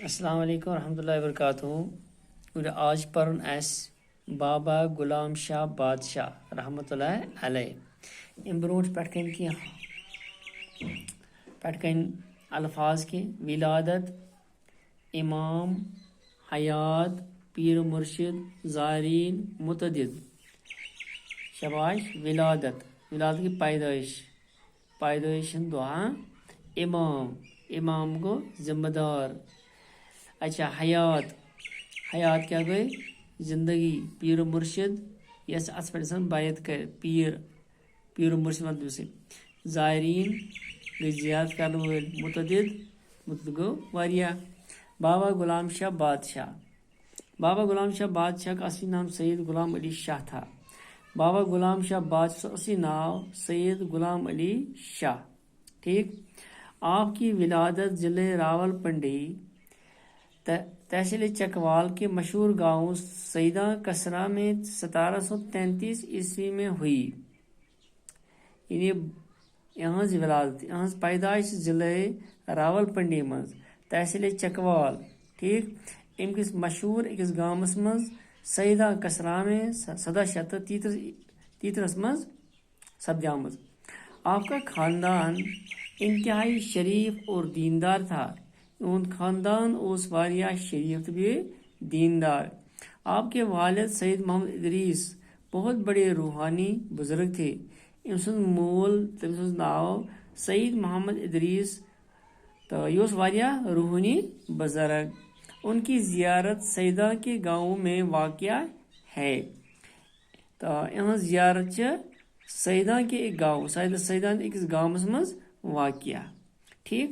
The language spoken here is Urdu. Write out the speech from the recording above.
السلام علیکم ورحمۃ اللہ وبرکاتہ. اور آج پرن اس بابا غلام شاہ بادشاہ رحمۃ اللہ علیہ ام بروٹ پٹ کن الفاظ کی ولادت امام حیات پیر مرشد زائرین متعدد. شباش. ولادت کی پیدائش دعا. امام گو ذمہ دار. اچھا. حیات کیا گئی زندگی. پیر مرشد یس ات پہ بیعت کر پیر مرشد مطلب سے. زائرین گئی زیارت کرنے ول. متعدد گو واریاہ. بابا غلام شاہ بادشاہ کا اصلی نام سید غلام علی شاہ تھا. بابا غلام شاہ بادشاہ اصلی نام سید غلام علی شاہ. ٹھیک. آپ کی ولادت ضلع راول پنڈی تحصیل چکوال کے مشہور گاؤں سیدہ کسرا میں 1733 عیسوی میں ہوئی. یعنی یہاں ولادت پیدائش ضلع راول پنڈی مز تحصیل چکوال. ٹھیک. امکس مشہور اکس گامس مز سیدہ کسرا میں 1733 مز سپدیامز. آپ کا خاندان انتہائی شریف اور دیندار تھا. ان خاندان اس واریاہ شریف بھی دیندار. آپ کے والد سید محمد ادریس بہت بڑے روحانی بزرگ تھے. ام سن مول تمس ناو سید محمد ادریس تو یہ واریاہ روحانی بزرگ. ان کی زیارت سیدہ کے گاؤں میں واقع ہے. تو یہاں زیارت سیدہ کے ایک گاؤں سیدہ ایک گاؤں مز واقع. ٹھیک.